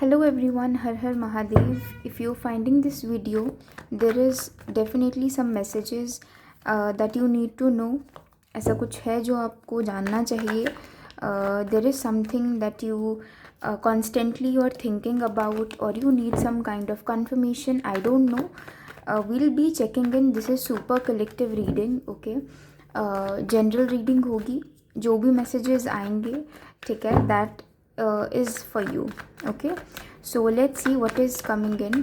Hello everyone, Har Har Mahadev. If you're finding this video, there is definitely some messages that you need to know. ऐसा कुछ है जो आपको जानना चाहिए. There is something that you constantly are thinking about, or you need some kind of confirmation. I don't know. We'll be checking in. This is super collective reading. Okay. General reading होगी. जो भी messages आएंगे, ठीक है, that is for you. Okay, so let's see what is coming in.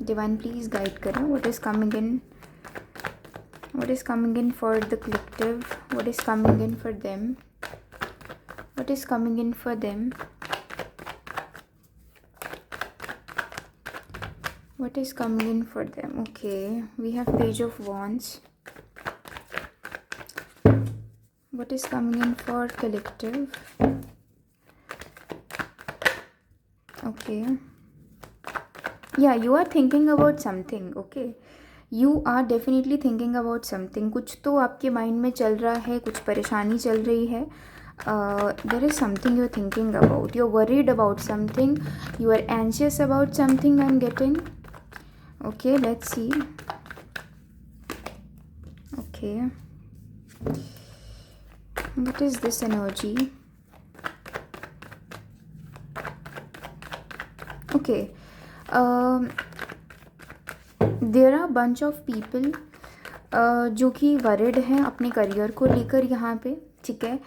Divine, please guide करो. What is coming in? What is coming in for the collective? What is coming in for them? What is coming in for them? What is coming in for them? Okay, we have Page of Wands. What is coming in for collective? Okay, yeah, you are thinking about something. Okay, you are definitely thinking about something. कुछ तो आपके mind में चल रहा है, कुछ परेशानी चल रही है. There is something you're thinking about. You're worried about something. You are anxious about something. I'm getting. Okay, let's see. Okay, what is this energy? Okay, there are bunch of people जो कि worried हैं अपने career को लेकर यहाँ पे, ठीक है,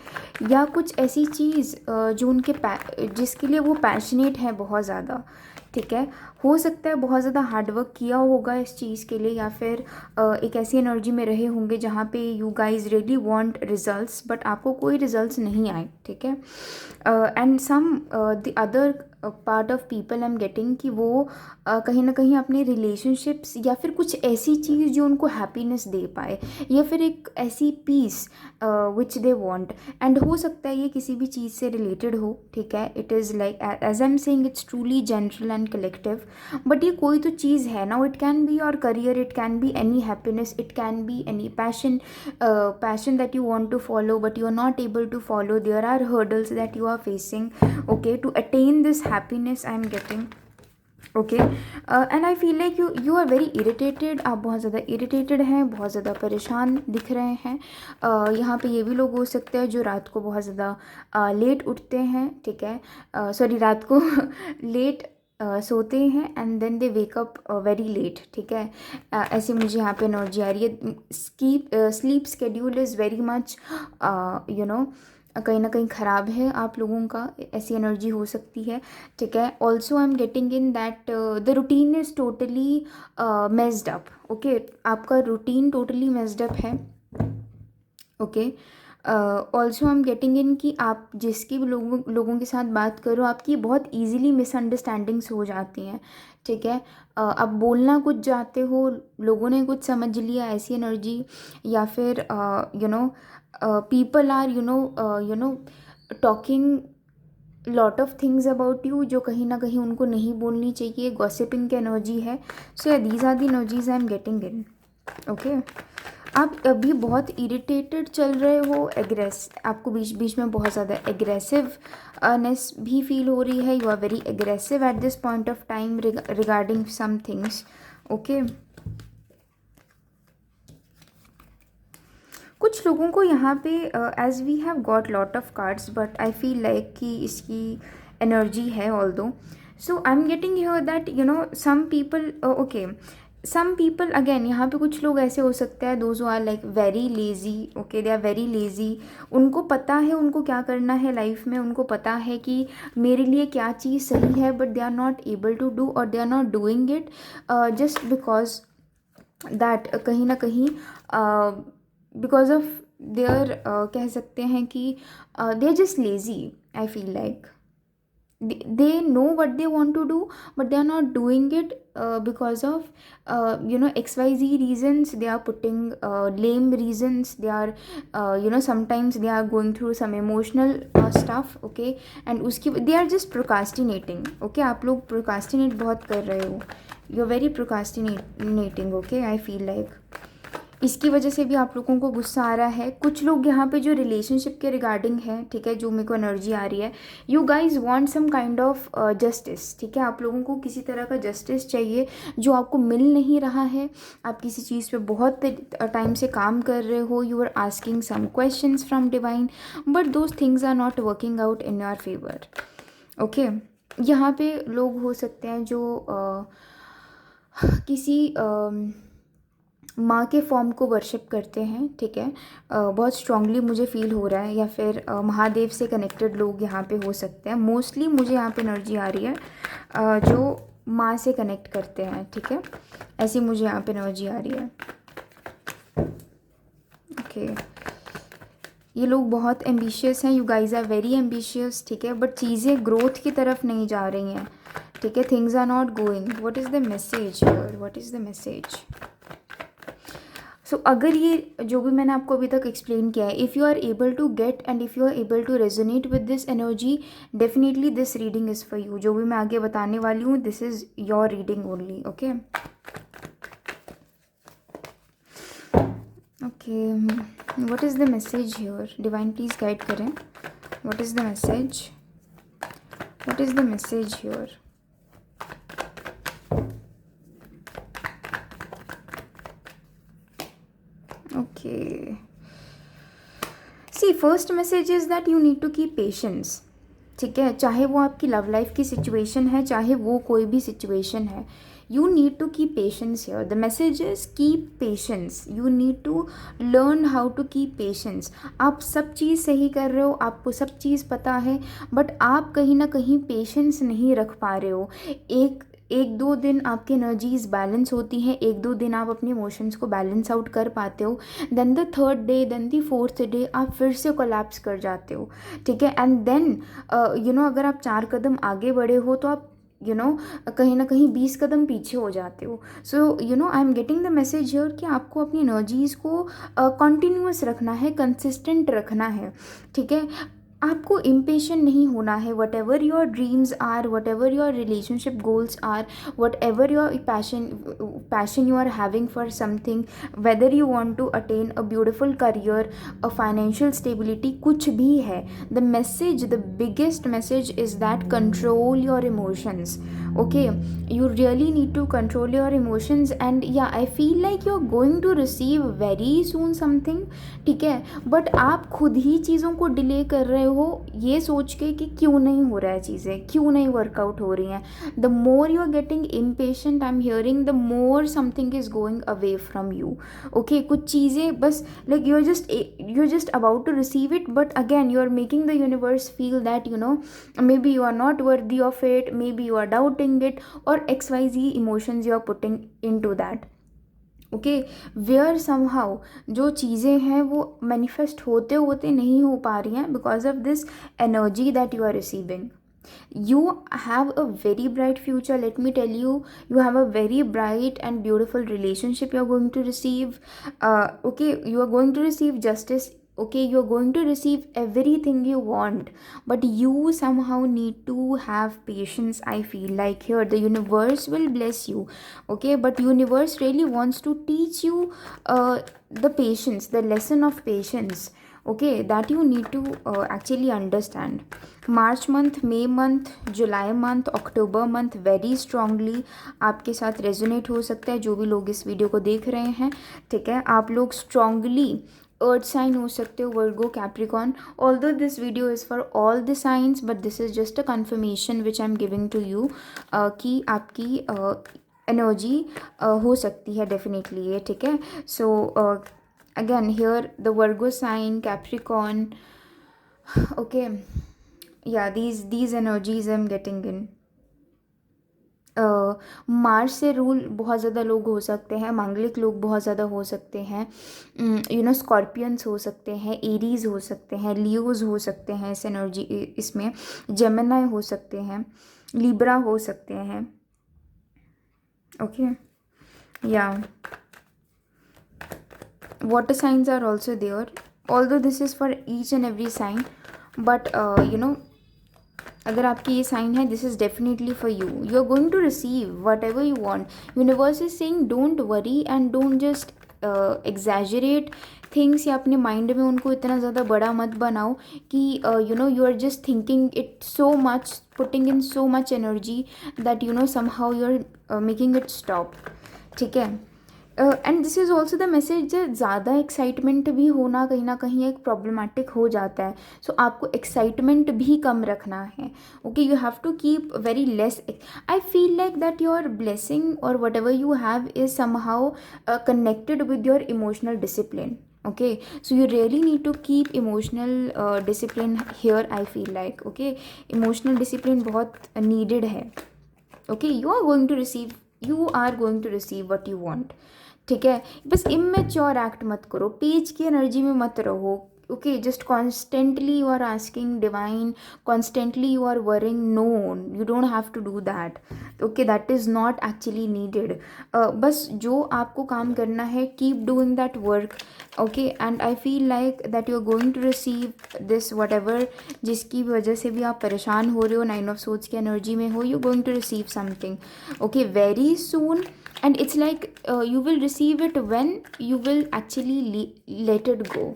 या कुछ ऐसी चीज़ जो उनके जिसके लिए वो पैशनेट है बहुत ज़्यादा, ठीक है. हो सकता है बहुत ज़्यादा हार्डवर्क किया होगा इस चीज़ के लिए, या फिर एक ऐसी एनर्जी में रहे होंगे जहाँ पे you guys really want results, but आपको कोई रिजल्ट्स नहीं आए, ठीक है. And some the other part of people I am getting कि वो कहीं ना कहीं अपने रिलेशनशिप्स या फिर कुछ ऐसी चीज़ जो उनको हैप्पीनेस दे पाए, या फिर एक ऐसी piece which they want. And हो सकता है ये किसी भी चीज़ से रिलेटेड हो, ठीक है. It is like as I am saying it's truly general and collective, but ये कोई तो चीज़ है ना. It can be your career, it can be any happiness, it can be any passion that you want to follow but you are not able to follow. There are hurdles that you are facing, okay, to attain this happiness I am getting. Okay, and I feel like you are very irritated. आप बहुत ज़्यादा irritated हैं, बहुत ज़्यादा परेशान दिख रहे हैं. यहाँ पे ये भी लोग हो सकते हैं जो रात को बहुत ज़्यादा लेट उठते हैं, ठीक है, सॉरी रात को लेट सोते हैं and then they wake up very late, ठीक है. ऐसे मुझे यहाँ पे एनर्जी आ रही है. Sleep schedule is very much you know कहीं ना कहीं ख़राब है आप लोगों का, ऐसी एनर्जी हो सकती है, ठीक है. Also I am getting in that the routine is totally messed up. Okay, आपका रूटीन टोटली मेस्ड अप है. Okay, also I am getting इन कि आप जिसकी भी लोगों के साथ बात करो, आपकी बहुत ईजीली मिसअंडरस्टैंडिंग्स हो जाती हैं, ठीक है. आप बोलना कुछ जाते हो, लोगों ने कुछ समझ लिया, ऐसी एनर्जी. या फिर you know people are you know talking lot of things about you जो कहीं ना कहीं उनको नहीं बोलनी चाहिए. गॉसिपिंग की एनर्जी है. So yeah these are the energies I am getting in. Okay, आप अभी बहुत इरिटेटेड चल रहे हो, आपको बीच बीच में बहुत ज़्यादा एग्रेसिवनेस भी फील हो रही है. You are very aggressive at this point of time regarding some things. Okay, कुछ लोगों को यहाँ पे as we have got lot of cards, but I feel like कि इसकी एनर्जी है although. So I am getting here that you know some people, okay, some people again यहाँ पे कुछ लोग ऐसे हो सकते हैं those are like very lazy. Okay, they are very lazy. उनको पता है उनको क्या करना है लाइफ में, उनको पता है कि मेरे लिए क्या चीज़ सही है, but they are not able to do और they are not doing it just because that कहीं ना कहीं बिकॉज ऑफ देयर कह सकते हैं कि they are just lazy. I feel like they know what they want to do but they are not doing it because of xyz reasons. They are putting lame reasons. They are sometimes they are going through some emotional stuff. Okay, and उसकी they are just procrastinating. Okay, आप लोग procrastinate बहुत कर रहे हो. You are very procrastinating. Okay, I feel like इसकी वजह से भी आप लोगों को गुस्सा आ रहा है। कुछ लोग यहाँ पे जो रिलेशनशिप के रिगार्डिंग है, ठीक है, जो मेरे को एनर्जी आ रही है, you guys want some kind of justice, ठीक है, आप लोगों को किसी तरह का जस्टिस चाहिए जो आपको मिल नहीं रहा है। आप किसी चीज़ पे बहुत टाइम से काम कर रहे हो, you are asking some questions from divine, but those things are not working out in your favour. Okay, यहाँ पे लोग हो सकते हैं जो किसी माँ के फॉर्म को वर्शिप करते हैं, ठीक है, बहुत स्ट्रांगली मुझे फील हो रहा है, या फिर महादेव से कनेक्टेड लोग यहाँ पे हो सकते हैं। मोस्टली मुझे यहाँ पे एनर्जी आ रही है जो माँ से कनेक्ट करते हैं, ठीक है, ऐसी मुझे यहाँ पे एनर्जी आ रही है। ओके, ये लोग बहुत एम्बिशियस हैं, you guys are very ambitious, ठीक है, बट चीज़ें ग्रोथ की तरफ नहीं जा रही हैं, ठीक है, things are not going. What is the message here, what is the message? So अगर ये जो भी मैंने आपको अभी तक एक्सप्लेन किया है, if you are able to get and if you are able to resonate with this energy, definitely this reading is for you. जो भी मैं आगे बताने वाली हूँ, this is your reading only. Okay okay, what is the message here? Divine please guide करें, what is the message, what is the message here? Okay. See, first message is that you need to keep patience. ठीक है, चाहे वो आपकी love life की situation है, चाहे वो कोई भी सिचुएशन है, you need to keep patience here. The message is keep patience, you need to learn how to keep patience. आप सब चीज़ सही कर रहे हो, आपको सब चीज़ पता है, बट आप कहीं ना कहीं पेशेंस नहीं रख पा रहे हो। एक दो दिन आपकी एनर्जीज बैलेंस होती हैं, एक दो दिन आप अपने इमोशंस को बैलेंस आउट कर पाते हो, then the third day, then the fourth day आप फिर से कोलैप्स कर जाते हो, ठीक है। एंड देन अगर आप 4 कदम आगे बढ़े हो तो आप कहीं ना कहीं 20 कदम पीछे हो जाते हो। So I am getting the message here कि आपको अपनी एनर्जीज़ को कंटिन्यूअस रखना है, कंसिस्टेंट रखना है, ठीक है। आपको इम्पेशेंट नहीं होना है। Whatever your dreams are, whatever your relationship goals are, whatever your passion you are having for something, whether you want to attain a beautiful career, a financial stability, कुछ भी है, the message, the biggest message is that control your emotions. okay, you really need to control your emotions, and yeah, I feel like you're going to receive very soon something, ठीक है, but आप खुद ही चीज़ों को delay कर रहे हो ये सोच के कि क्यों नहीं हो रहा है, चीज़ें क्यों नहीं वर्कआउट हो रही हैं। The more you are getting impatient, I am hearing, the more something is going away from you. Okay, कुछ चीज़ें बस like you are just about to receive it, but again you are making the universe feel that maybe you are not worthy of it, maybe you are doubting it, or XYZ emotions you are putting into that. Okay, where somehow जो चीज़ें हैं वो manifest होते होते नहीं हो पा रही हैं because of this energy that you are receiving. You have a very bright future, let me tell you. You have a very bright and beautiful relationship you are going to receive. Okay, you are going to receive justice. Okay, you are going to receive everything you want, but you somehow need to have patience. I feel like here the universe will bless you. Okay, but universe really wants to teach you the patience, the lesson of patience, okay, that you need to actually understand. March month, May month, July month, October month very strongly आपके साथ resonate हो सकता है। जो भी लोग इस video को देख रहे हैं, ठीक है, आप लोग स्ट्रांगली अर्थ साइन हो सकते हो, Virgo, Capricorn. Although this video is for all the signs, but this is just a confirmation which I am giving to you कि आपकी एनर्जी हो सकती है डेफिनेटली ये, ठीक है। So again here the Virgo sign, Capricorn, okay, yeah, these energies I'm getting in. March से rule बहुत ज़्यादा लोग हो सकते हैं, मांगलिक लोग बहुत ज़्यादा हो सकते हैं, स्कॉर्पियंस हो सकते हैं, एरीज हो सकते हैं, लियोज हो सकते हैं इस एनर्जी इसमें, जेमिनी हो सकते हैं, लिब्रा हो सकते हैं। Okay, yeah water signs are also there, although this is for each and every sign, but अगर आपकी ये साइन है, this is definitely for you. You are going to receive whatever you want. Universe is saying don't worry and don't just exaggerate things या अपने mind में उनको इतना ज़्यादा बड़ा मत बनाओ कि you know you are just thinking it so much, putting in so much energy that you know somehow you are making it stop, ठीक है। And this is also the message, ज़्यादा एक्साइटमेंट भी होना कहीं ना कहीं एक प्रॉब्लमेटिक हो जाता है। सो आपको एक्साइटमेंट भी कम रखना है, okay. You have to keep very less. I feel like that your blessing और whatever you have is somehow connected with your emotional discipline, okay। So you really need to keep emotional discipline here, I feel like, okay। emotional discipline बहुत needed है, okay। you are going to receive what you want, ठीक है। बस immature act मत करो, page की energy में मत रहो, okay. Just constantly you are asking divine, constantly you are worrying, no, you don't have to do that, okay. That is not actually needed. बस जो आपको काम करना है, keep doing that work, okay. And I feel like that you are going to receive this whatever, जिसकी वजह से भी आप परेशान हो रहे हो, 9 ऑफ सोर्ड्स की एनर्जी में हो, you going to receive something, okay, very soon. And it's like you will receive it when you will actually let it go,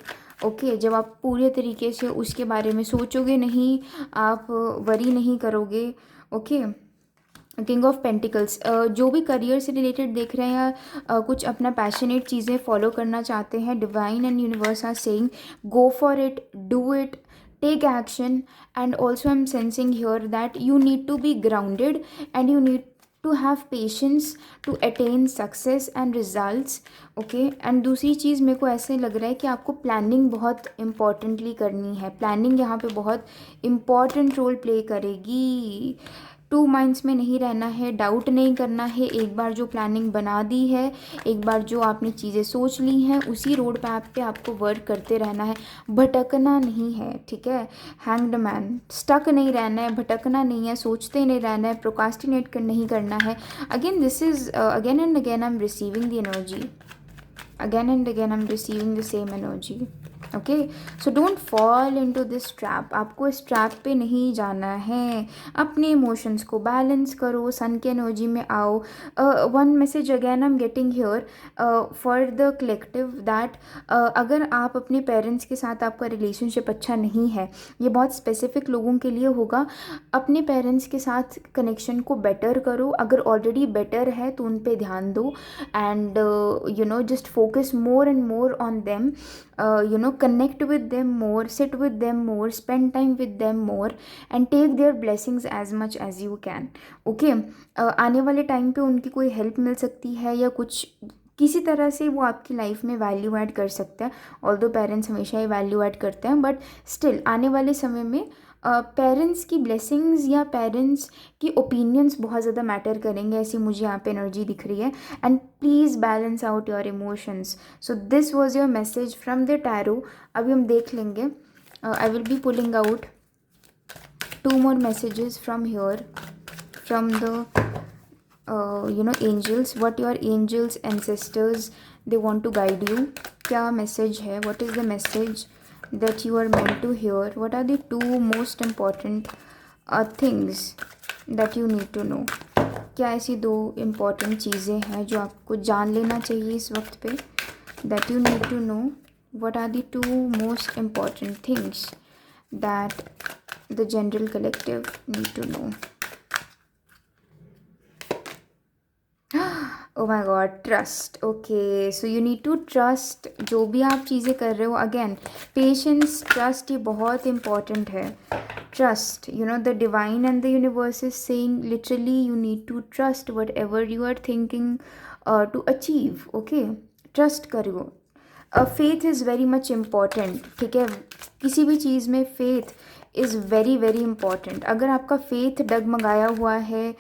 okay. जब आप पूरे तरीके से उसके बारे में सोचोगे नहीं, आप वरी नहीं करोगे, ओके। किंग ऑफ पेंटिकल्स, जो भी करियर से रिलेटेड देख रहे हैं या कुछ अपना पैशनेट चीज़ें फॉलो करना चाहते हैं, divine and universe are saying go for it, do it, take action। and also I'm sensing here that you need to be grounded and you need to have patience to attain success and results, okay। and दूसरी चीज़ मेरे को ऐसे लग रहा है कि आपको planning बहुत इम्पॉर्टेंटली करनी है, प्लानिंग यहाँ पे बहुत इम्पॉर्टेंट रोल प्ले करेगी। टू माइंड्स में नहीं रहना है, डाउट नहीं करना है, एक बार जो प्लानिंग बना दी है, एक बार जो आपने चीज़ें सोच ली हैं, उसी रोड मैप पे आपको वर्क करते रहना है, भटकना नहीं है, ठीक है। हैंग्ड मैन, स्टक नहीं रहना है, भटकना नहीं है, सोचते नहीं रहना है, प्रोकास्टिनेट नहीं करना है। Again this is again and again I am receiving the energy, again and again I'm receiving the same energy, okay। so don't fall into this trap, आपको इस ट्रैप पे नहीं जाना है। अपने इमोशंस को बैलेंस करो, सन की एनर्जी में आओ। One message again I am getting here for the collective that अगर आप अपने पेरेंट्स के साथ, आपका रिलेशनशिप अच्छा नहीं है, ये बहुत स्पेसिफिक लोगों के लिए होगा, अपने पेरेंट्स के साथ कनेक्शन को बेटर करो। अगर ऑलरेडी बेटर है तो उन पे ध्यान दो and you know just focus more and more on them, you know connect with them more, sit with them more, spend time with them more and take their blessings as much as you can, okay। आने वाले time पे उनकी कोई help मिल सकती है या कुछ किसी तरह से वो आपकी लाइफ में वैल्यू ऐड कर सकते हैं। ऑल्दो पेरेंट्स हमेशा ही वैल्यू ऐड करते हैं, बट स्टिल आने वाले समय में पेरेंट्स की ब्लेसिंग्स या पेरेंट्स की ओपिनियंस बहुत ज़्यादा मैटर करेंगे, ऐसी मुझे यहाँ पे एनर्जी दिख रही है। And please balance out your emotions. So this was your message from the tarot. अभी हम देख लेंगे, I will be pulling out 2 more messages from here, from the you know angels, what your angels ancestors they want to guide you, क्या message है, what is the message that you are meant to hear, what are the 2 most important things that you need to know। क्या ऐसी 2 important चीज़ें हैं जो आपको जान लेना चाहिए इस वक्त पे, that you need to know, what are the 2 most important things that the general collective need to know। oh my god, trust, okay। so you need to trust जो भी आप चीज़ें कर रहे हो। अगेन पेशेंस, ट्रस्ट, ये बहुत important है। trust, you know the divine and the universe is saying literally you need to trust whatever you are thinking to achieve, okay। trust करो। Faith is very much important, ठीक है। किसी भी चीज़ में faith is very very important. अगर आपका faith डगमगाया हुआ है,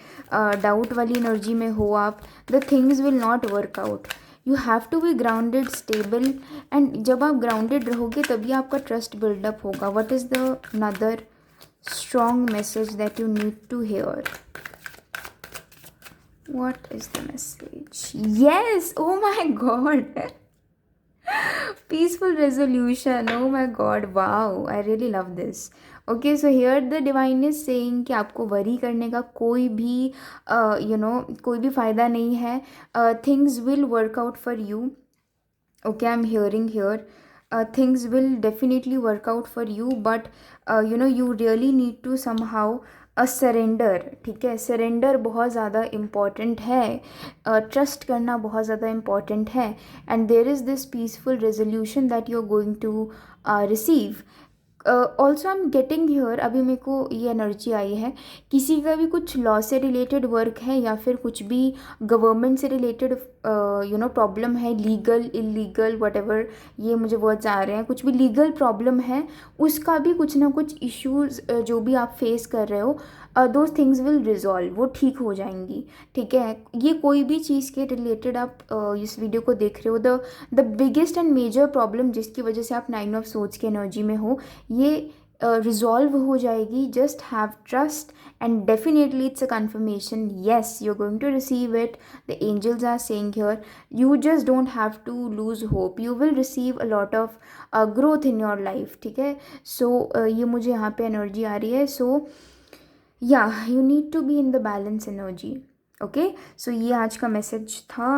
डाउट वाली एनर्जी में हो आप, the things will not work out. You have to be grounded, stable, and जब आप ग्राउंडेड रहोगे तभी आपका ट्रस्ट बिल्डअप होगा। What is the another strong message that you need to hear? What is the message? Yes, oh my god, peaceful resolution, oh my god, wow, I really love this, okay। so here the divine is saying कि आपको worry करने का कोई भी you know कोई भी फ़ायदा नहीं है। things will work out for you, Okay, I'm hearing here. Things will definitely work out for you, but you really need to somehow surrender. ठीक है, सरेंडर बहुत ज़्यादा इम्पॉर्टेंट है, ट्रस्ट करना बहुत ज़्यादा इम्पॉर्टेंट है, and there is this peaceful resolution that you are going to receive. Also I am getting here, अभी मेरे को ये एनर्जी आई है, किसी का भी कुछ लॉ से रिलेटेड वर्क है या फिर कुछ भी गवर्नमेंट से रिलेटेड प्रॉब्लम है, लीगल इलीगल वट एवर, ये मुझे वर्ड्स आ रहे हैं, कुछ भी लीगल प्रॉब्लम है, उसका भी कुछ ना कुछ इश्यूज़ जो भी आप फेस कर रहे हो, दोज थिंग्स विल रिजॉल्व, वो ठीक हो जाएंगी. ठीक है, ये कोई भी चीज़ के रिलेटेड आप इस वीडियो को देख रहे हो, the biggest and major problem जिसकी वजह से आप 9 ऑफ सोर्ड्स की एनर्जी में हो, ये रिजॉल्व हो जाएगी. Just have trust and definitely it's a confirmation. Yes, you're going to receive it. The angels are saying here, you just don't have to lose hope. You will receive a lot of growth in your life. ठीक है, सो ये मुझे यहाँ पे energy आ रही है. So yeah you need to be in the balance energy. Okay, so ये आज का मैसेज था,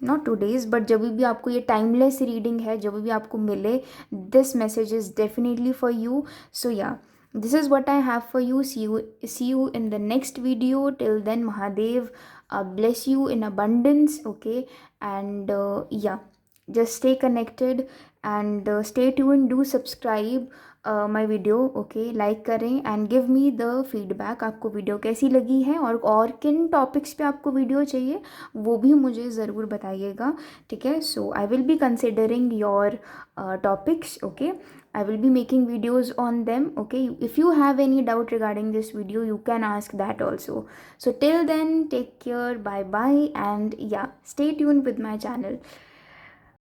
नॉट टूडेज बट जब भी आपको ये टाइमलेस रीडिंग है, जब भी आपको मिले, this message is definitely for you. So yeah, this is what I have for you. See you in the next video. Till then, Mahadev bless you in abundance. Okay, and yeah, just stay connected and stay tuned. Do subscribe my video. Okay, like करें and give me the feedback. आपको video कैसी लगी है और किन topics पे आपको video चाहिए, वो भी मुझे ज़रूर बताइएगा. ठीक है, so I will be considering your topics. Okay, I will be making videos on them. Okay, if you have any doubt regarding this video, you can ask that also. So till then, take care, bye bye, and yeah, stay tuned with my channel.